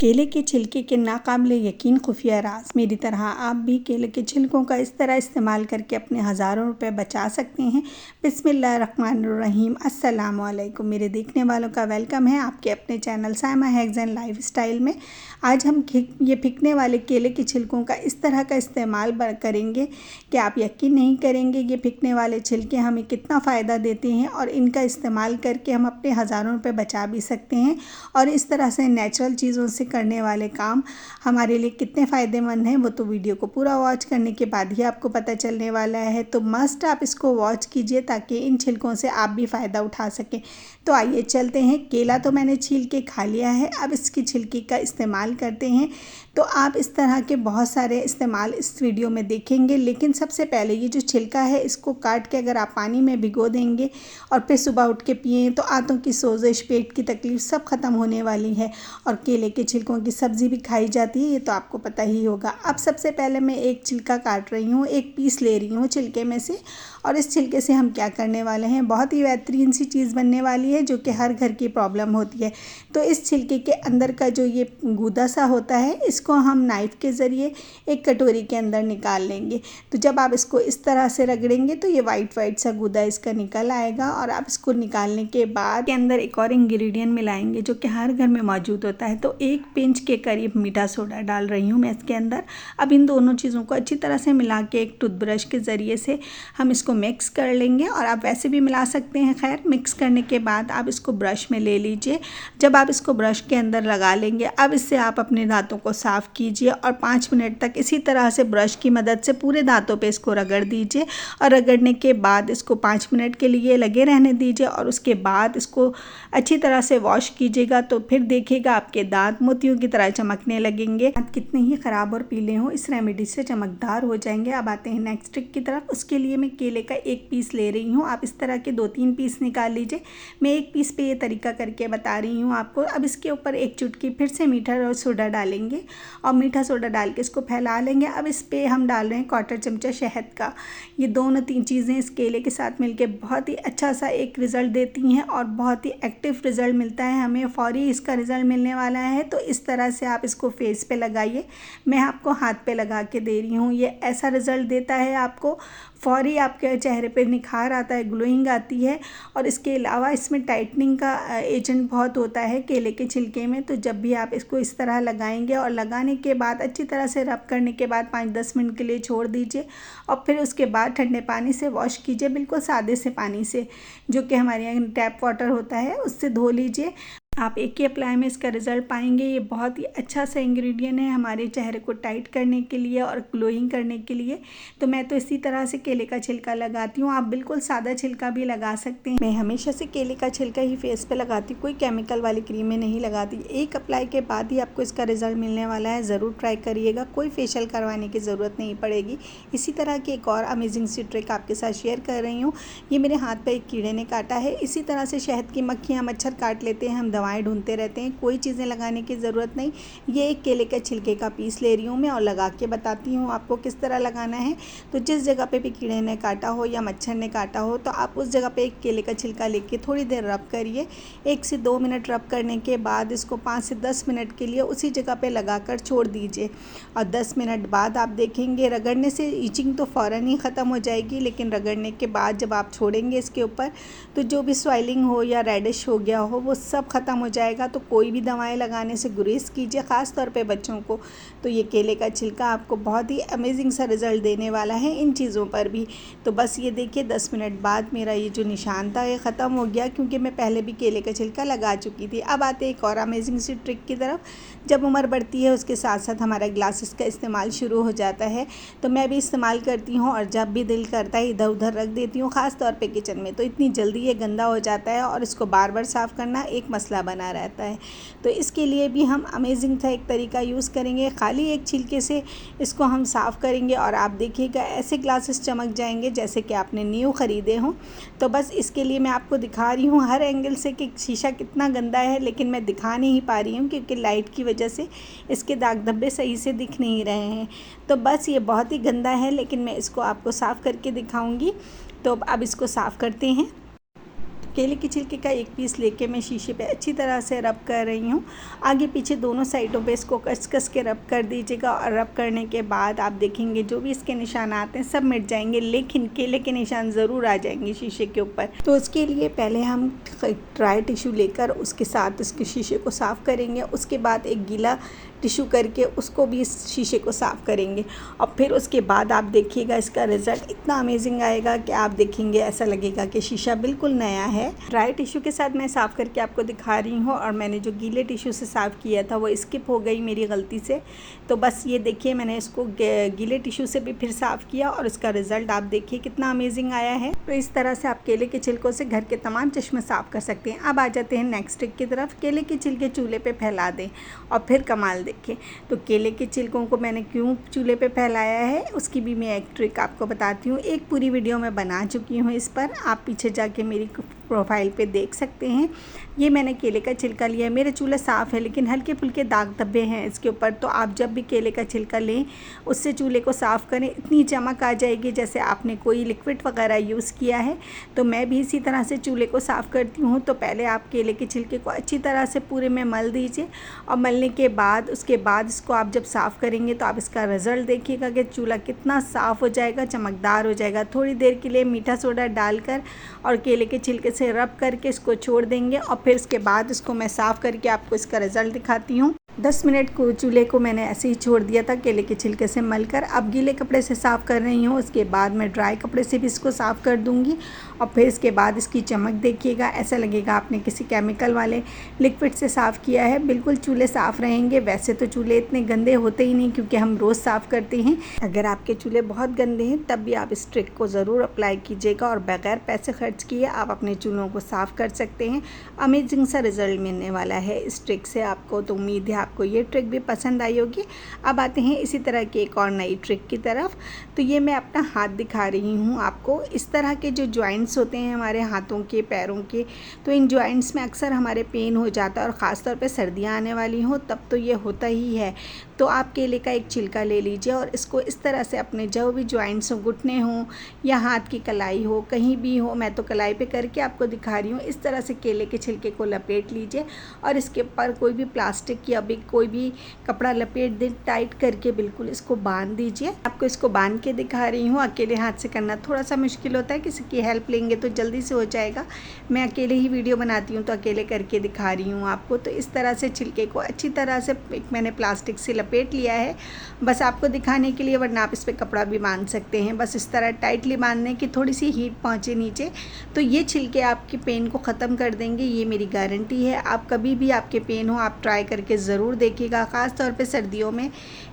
केले के छिलके के नाकाबिले यकीन खुफिया राज। मेरी तरह आप भी केले के छिलकों का इस तरह इस्तेमाल करके अपने हज़ारों रुपए बचा सकते हैं। बिस्मिल्लाहिर्रहमानिर्रहीम। अस्सलाम वालेकुम। मेरे देखने वालों का वेलकम है आपके अपने channel Saima hacks and lifestyle में। आज हम ये फेंकने वाले केले के छिलकों का इस तरह का इस्तेमाल करेंगे कि आप यकीन नहीं करेंगे ये फेंकने वाले छिलके हमें कितना फ़ायदा देते हैं और इनका इस्तेमाल करके हम अपने हज़ारों रुपए बचा भी सकते हैं। और इस तरह से नेचुरल चीज़ों से करने वाले काम हमारे लिए कितने फ़ायदेमंद हैं वो तो वीडियो को पूरा वॉच करने के बाद ही आपको पता चलने वाला है। तो मस्ट आप इसको वॉच कीजिए ताकि इन छिलकों से आप भी फ़ायदा उठा सकें। तो आइए चलते हैं। केला तो मैंने छील के खा लिया है, अब इसकी छिलके का इस्तेमाल करते हैं। तो आप इस तरह के बहुत सारे इस्तेमाल इस वीडियो में देखेंगे, लेकिन सबसे पहले ये जो छिलका है इसको काट के अगर आप पानी में भिगो देंगे और फिर सुबह उठ के पिए तो आंतों की सोजिश, पेट की तकलीफ़ सब ख़त्म होने वाली है। और केले के छिलकों की सब्ज़ी भी खाई जाती है, ये तो आपको पता ही होगा। अब सबसे पहले मैं एक छिलका काट रही हूँ, एक पीस ले रही हूँ छिलके में से। और इस छिलके से हम क्या करने वाले हैं, बहुत ही बेहतरीन सी चीज़ बनने वाली है जो कि हर घर की प्रॉब्लम होती है। तो इस छिलके के अंदर का जो ये गूदा सा होता है इसको हम नाइफ़ के ज़रिए एक कटोरी के अंदर निकाल लेंगे। तो जब आप इसको इस तरह से रगड़ेंगे तो ये वाइट वाइट सा गूदा इसका निकल आएगा। और आप इसको निकालने के बाद के अंदर एक और इंग्रेडिएंट मिलाएंगे जो कि हर घर में मौजूद होता है। तो एक पिंच के करीब मीठा सोडा डाल रही हूँ मैं इसके अंदर। अब इन दोनों चीज़ों को अच्छी तरह से मिला के एक टूथब्रश के ज़रिए से हम इसको मिक्स कर लेंगे। और आप वैसे भी मिला सकते हैं। खैर, मिक्स करने के बाद आप इसको ब्रश में ले लीजिए। जब आप इसको ब्रश के अंदर लगा लेंगे, अब इससे आप अपने दांतों को साफ़ कीजिए और 5 मिनट तक इसी तरह से ब्रश की मदद से पूरे दांतों पे इसको रगड़ दीजिए। और रगड़ने के बाद इसको 5 मिनट के लिए लगे रहने दीजिए और उसके बाद इसको अच्छी तरह से वॉश कीजिएगा। तो फिर देखिएगा आपके दांत मोतियों की तरह चमकने लगेंगे। दांत कितने ही ख़राब और पीले हों, इस रेमेडी से चमकदार हो जाएंगे। अब आते हैं नेक्स्ट ट्रिक की तरफ। उसके लिए मैं केले का एक पीस ले रही हूँ। आप इस तरह के 2-3 पीस निकाल लीजिए। मैं एक पीस पे ये तरीका करके बता रही हूँ आपको। अब इसके ऊपर एक चुटकी फिर से मीठा और सोडा डालेंगे और मीठा सोडा डाल के इसको फैला लेंगे। अब इस पे हम डाल रहे हैं 1/4 चमचा शहद का। ये दोनों 3 चीज़ें इस केले के साथ मिलके बहुत ही अच्छा सा एक रिज़ल्ट देती हैं और बहुत ही एक्टिव रिज़ल्ट मिलता है हमें, फ़ौरी इसका रिज़ल्ट मिलने वाला है। तो इस तरह से आप इसको फेस पे लगाइए। मैं आपको हाथ पे लगा के दे रही हूँ। ये ऐसा रिज़ल्ट देता है आपको, फ़ौरी आपके चेहरे पे निखार आता है, ग्लोइंग आती है। और इसके अलावा इसमें टाइटनिंग का एजेंट बहुत होता है केले के छिलके में। तो जब भी आप इसको इस तरह लगाएंगे और लगाने के बाद अच्छी तरह से रब करने के बाद 5-10 मिनट के लिए छोड़ दीजिए और फिर उसके बाद ठंडे पानी से वॉश कीजिए, बिल्कुल सादे से पानी से, जो कि हमारे यहाँ टैप वाटर होता है, उससे धो लीजिए। आप एक ही अप्लाई में इसका रिज़ल्ट पाएंगे। ये बहुत ही अच्छा सा इंग्रेडिएंट है हमारे चेहरे को टाइट करने के लिए और ग्लोइंग करने के लिए। तो मैं तो इसी तरह से केले का छिलका लगाती हूँ। आप बिल्कुल सादा छिलका भी लगा सकते हैं। मैं हमेशा से केले का छिलका ही फेस पे लगाती हूँ, कोई केमिकल वाली क्रीमें नहीं लगाती। एक अप्लाई के बाद ही आपको इसका रिज़ल्ट मिलने वाला है। ज़रूर ट्राई करिएगा, कोई फेशियल करवाने की ज़रूरत नहीं पड़ेगी। इसी तरह की एक और अमेजिंग सी ट्रिक आपके साथ शेयर कर रही हूँ। ये मेरे हाथ पर एक कीड़े ने काटा है। इसी तरह से शहद की मक्खियाँ, मच्छर काट लेते हैं, हम दवाएं ढूंढते रहते हैं, कोई चीज़ें लगाने की ज़रूरत नहीं। ये एक केले के छिलके का पीस ले रही हूँ मैं और लगा के बताती हूँ आपको किस तरह लगाना है। तो जिस जगह पे भी कीड़े ने काटा हो या मच्छर ने काटा हो तो आप उस जगह पे एक केले का छिलका लेके थोड़ी देर रब करिए। 1 से 2 मिनट रब करने के बाद इसको 5 से 10 मिनट के लिए उसी जगह पे लगाकर छोड़ दीजिए। और 10 मिनट बाद आप देखेंगे रगड़ने से ईचिंग तो फ़ौरन ही ख़त्म हो जाएगी, लेकिन रगड़ने के बाद जब आप छोड़ेंगे इसके ऊपर तो जो भी स्वेलिंग हो या रेडिश हो गया हो वो सब ख़त्म हो जाएगा। तो कोई भी दवाएं लगाने से गुरेज कीजिए, ख़ास तौर पे बच्चों को। तो ये केले का छिलका आपको बहुत ही अमेजिंग सा रिज़ल्ट देने वाला है इन चीज़ों पर भी। तो बस ये देखिए 10 मिनट बाद मेरा ये जो निशान था ये ख़त्म हो गया, क्योंकि मैं पहले भी केले का छिलका लगा चुकी थी। अब आते एक और अमेजिंग सी ट्रिक की तरफ। जब उम्र बढ़ती है उसके साथ साथ हमारा ग्लासेस का इस्तेमाल शुरू हो जाता है। तो मैं भी इस्तेमाल करती हूँ और जब भी दिल करता है इधर उधर रख देती हूँ, ख़ास तौर पे किचन में। तो इतनी जल्दी ये गंदा हो जाता है और इसको बार बार साफ़ करना एक मसला बना रहता है। तो इसके लिए भी हम अमेजिंग था एक तरीका यूज़ करेंगे। खाली एक छिलके से इसको हम साफ़ करेंगे और आप देखिएगा ऐसे ग्लासेस चमक जाएंगे जैसे कि आपने न्यू ख़रीदे हों। तो बस इसके लिए मैं आपको दिखा रही हूँ हर एंगल से कि शीशा कितना गंदा है, लेकिन मैं दिखा नहीं पा रही हूँ क्योंकि लाइट की वजह से इसके दाग धब्बे सही से दिख नहीं रहे हैं। तो बस ये बहुत ही गंदा है, लेकिन मैं इसको आपको साफ़ करके दिखाऊँगी। तो अब इसको साफ़ करते हैं। केले के छिलके का एक पीस लेके मैं शीशे पे अच्छी तरह से रब कर रही हूँ। आगे पीछे दोनों साइडों पे इसको कस के रब कर दीजिएगा और रब करने के बाद आप देखेंगे जो भी इसके निशान आते हैं सब मिट जाएंगे, लेकिन केले के निशान ज़रूर आ जाएंगे शीशे के ऊपर। तो उसके लिए पहले हम ड्राई टिश्यू लेकर उसके साथ इसके शीशे को साफ़ करेंगे। उसके बाद एक गीला टिश्यू करके उसको भी इस शीशे को साफ़ करेंगे और फिर उसके बाद आप देखिएगा इसका रिज़ल्ट इतना अमेजिंग आएगा कि आप देखेंगे ऐसा लगेगा कि शीशा बिल्कुल नया है। ड्राई टिश्यू के साथ मैं साफ़ करके आपको दिखा रही हूँ और मैंने जो गीले टिश्यू से साफ़ किया था वो स्किप हो गई मेरी गलती से। तो बस ये देखिए मैंने इसको गीले टिश्यू से भी फिर साफ़ किया और इसका रिज़ल्ट आप देखिए कितना अमेजिंग आया है। तो इस तरह से आप केले के छिलकों से घर के तमाम चश्मे साफ़ कर सकते हैं। अब आ जाते हैं नेक्स्ट ट्रिक की तरफ। केले के छिलके चूल्हे पे फैला दें और फिर कमाल देखें। तो केले के छिलकों को मैंने क्यों चूल्हे पे फैलाया है उसकी भी मैं एक ट्रिक आपको बताती हूँ। एक पूरी वीडियो मैं बना चुकी हूँ इस पर, आप पीछे जाके मेरी प्रोफाइल पे देख सकते हैं। ये मैंने केले का छिलका लिया है। मेरे चूल्हा साफ़ है लेकिन हल्के फुल्के दाग धब्बे हैं इसके ऊपर। तो आप जब भी केले का छिलका लें उससे चूल्हे को साफ़ करें, इतनी चमक आ जाएगी जैसे आपने कोई लिक्विड वगैरह यूज़ किया है। तो मैं भी इसी तरह से चूल्हे को साफ़ करती हूँ। तो पहले आप केले के छिलके को अच्छी तरह से पूरे में मल दीजिए और मलने के बाद उसके बाद इसको आप जब साफ़ करेंगे तो आप इसका रिज़ल्ट देखिएगा कि चूल्हा कितना साफ़ हो जाएगा, चमकदार हो जाएगा। थोड़ी देर के लिए मीठा सोडा डालकर और केले के छिलके से रब करके इसको छोड़ देंगे और फिर इसके बाद इसको मैं साफ़ करके आपको इसका रिज़ल्ट दिखाती हूँ। 10 मिनट को चूल्हे को मैंने ऐसे ही छोड़ दिया था केले के छिलके से मलकर। अब गीले कपड़े से साफ़ कर रही हूँ, उसके बाद मैं ड्राई कपड़े से भी इसको साफ़ कर दूँगी और फिर इसके बाद इसकी चमक देखिएगा, ऐसा लगेगा आपने किसी केमिकल वाले लिक्विड से साफ़ किया है। बिल्कुल चूल्हे साफ़ रहेंगे। वैसे तो चूल्हे इतने गंदे होते ही नहीं क्योंकि हम रोज़ साफ़ करते हैं। अगर आपके चूल्हे बहुत गंदे हैं तब भी आप इस ट्रिक को ज़रूर अप्लाई कीजिएगा और बग़ैर पैसे खर्च किए आप अपने चूल्हों को साफ़ कर सकते हैं। अमेजिंग सा रिज़ल्ट मिलने वाला है इस ट्रिक से आपको। तो उम्मीद है आपको ये ट्रिक भी पसंद आई होगी। अब आते हैं इसी तरह की एक और नई ट्रिक की तरफ। तो ये मैं अपना हाथ दिखा रही हूँ आपको। इस तरह के जो जॉइंट्स होते हैं हमारे हाथों के, पैरों के, तो इन जॉइंट्स में अक्सर हमारे पेन हो जाता है और ख़ास तौर पे सर्दियाँ आने वाली हों तब तो ये होता ही है। तो आप केले का एक छिलका ले लीजिए और इसको इस तरह से अपने जो भी जॉइंट्स हों, घुटने हों या हाथ की कलाई हो, कहीं भी हो, मैं तो कलाई पे करके आपको दिखा रही हूँ। इस तरह से केले के छिलके को लपेट लीजिए और इसके ऊपर कोई भी प्लास्टिक या भी कोई भी कपड़ा लपेट दें, टाइट करके बिल्कुल इसको बांध दीजिए। आपको इसको बांध के दिखा रही हूँ। अकेले हाथ से करना थोड़ा सा मुश्किल होता है, किसी की हेल्प लेंगे तो जल्दी से हो जाएगा। मैं अकेले ही वीडियो बनाती हूँ तो अकेले करके दिखा रही हूँ आपको। तो इस तरह से छिलके को अच्छी तरह से मैंने प्लास्टिक से लपेट लिया है बस आपको दिखाने के लिए, वरना आप इस पर कपड़ा भी बांध सकते हैं। बस इस तरह टाइटली बांधने की थोड़ी सी हीट पहुँचे नीचे, तो ये छिलके आपके पेन को ख़त्म कर देंगे, ये मेरी गारंटी है। आप कभी भी आपके पेन हो आप ट्राई करके ज़रूर देखिएगा। ख़ास तौर पे सर्दियों में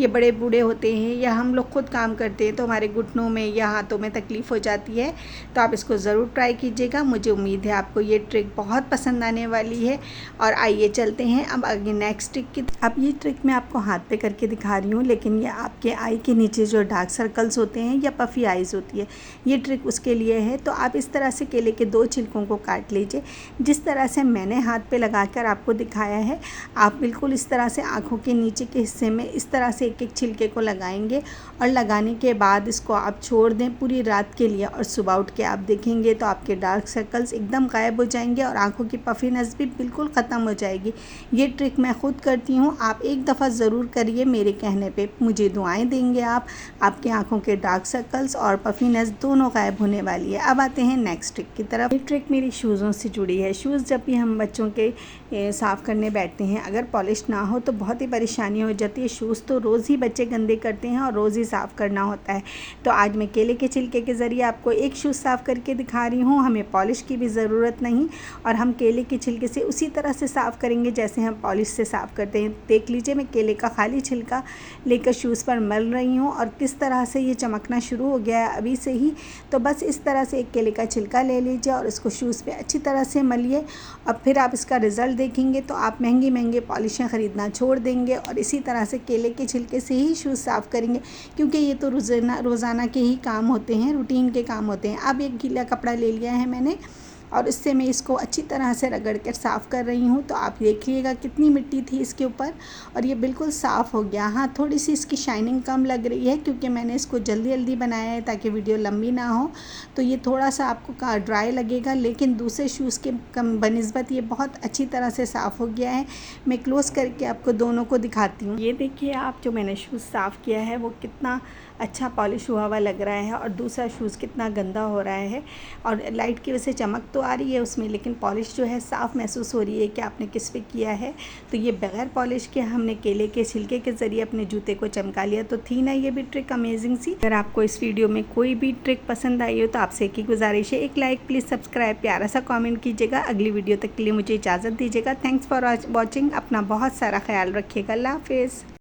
ये बड़े बूढ़े होते हैं या हम लोग खुद काम करते हैं तो हमारे घुटनों में या हाथों में तकलीफ़ हो जाती है। तो आप इसको ज़रूर ट्राई कीजिएगा। मुझे उम्मीद है आपको ये ट्रिक बहुत पसंद आने वाली है। और आइए चलते हैं अब आगे नेक्स्ट ट्रिक की। अब ये ट्रिक मैं आपको हाथ पे करके दिखा रही हूँ, लेकिन ये आपके आई के नीचे जो डार्क सर्कल्स होते हैं या पफ़ी आइज़ होती है, ये ट्रिक उसके लिए है। तो आप इस तरह से केले के 2 छिलकों को काट लीजिए जिस तरह से मैंने हाथ पे लगाकर आपको दिखाया है। आप बिल्कुल इस तरह से आँखों के नीचे के हिस्से में इस तरह से एक एक छिलके को लगाएंगे और लगाने के बाद इसको आप छोड़ दें पूरी रात के लिए और सुबह उठ के आप देखेंगे तो आपके डार्क सर्कल्स एकदम गायब हो जाएंगे और आँखों की पफीनेस भी बिल्कुल ख़त्म हो जाएगी। ये ट्रिक मैं खुद करती हूँ, आप एक दफ़ा ज़रूर करिए मेरे कहने पे। मुझे दुआएं देंगे आप, आपकी आँखों के डार्क सर्कल्स और पफीनेस दोनों गायब होने वाली है। अब आते हैं नेक्स्ट ट्रिक की तरफ। ये ट्रिक मेरी शूज़ों से जुड़ी है। शूज़ जब भी हम बच्चों के साफ़ करने बैठते हैं, अगर पॉलिश ना हो तो बहुत ही परेशानी हो जाती है। शूज़ तो रोज़ ही बच्चे गंदे करते हैं और रोज़ ही साफ़ करना होता है। तो आज मैं केले के छिलके के ज़रिए आपको एक शूज़ साफ़ करके दिखा रही हूँ। हमें पॉलिश की भी ज़रूरत नहीं और हम केले के छिलके से उसी तरह से साफ़ करेंगे जैसे हम पॉलिश से साफ़ करते हैं। देख लीजिए मैं केले का खाली छिलका लेकर शूज़ पर मल रही हूँ और किस तरह से ये चमकना शुरू हो गया है अभी से ही। तो बस इस तरह से एक केले का छिलका ले लीजिए और इसको शूज़ पे अच्छी तरह से मलिए और फिर आप इसका रिज़ल्ट देखेंगे तो आप महंगी पॉलिशें ख़रीदना छोड़ देंगे और इसी तरह से केले के छिलके से ही शूज़ साफ़ करेंगे, क्योंकि ये तो रोज़ाना के ही काम होते हैं, रूटीन के काम होते हैं। अब एक गीला कपड़ा ले लिया है मैंने और इससे मैं इसको अच्छी तरह से रगड़ कर साफ़ कर रही हूँ। तो आप देखिएगा कितनी मिट्टी थी इसके ऊपर और ये बिल्कुल साफ़ हो गया। हाँ, थोड़ी सी इसकी शाइनिंग कम लग रही है क्योंकि मैंने इसको जल्दी जल्दी बनाया है ताकि वीडियो लंबी ना हो, तो ये थोड़ा सा आपको ड्राई लगेगा, लेकिन दूसरे शूज़ के कम बनिस्बत ये बहुत अच्छी तरह से साफ़ हो गया है। मैं क्लोज़ करके आपको दोनों को दिखाती हूँ। ये देखिए आप, जो मैंने शूज़ साफ़ किया है वो कितना अच्छा पॉलिश हुआ हुआ लग रहा है और दूसरा शूज़ कितना गंदा हो रहा है। और लाइट की वजह से चमक तो आ रही है उसमें, लेकिन पॉलिश जो है साफ़ महसूस हो रही है कि आपने किस पे किया है। तो ये बग़ैर पॉलिश के हमने केले के छिलके के ज़रिए अपने जूते को चमका लिया। तो थी ना ये भी ट्रिक अमेजिंग सी। अगर आपको इस वीडियो में कोई भी ट्रिक पसंद आई हो तो आपसे एक ही गुजारिश है, एक लाइक प्लीज़, सब्सक्राइब, प्यारा सा कमेंट कीजिएगा। अगली वीडियो तक के लिए मुझे इजाज़त दीजिएगा। Thanks for watching. अपना बहुत सारा ख्याल रखिएगा। अल्लाह हाफ़िज़।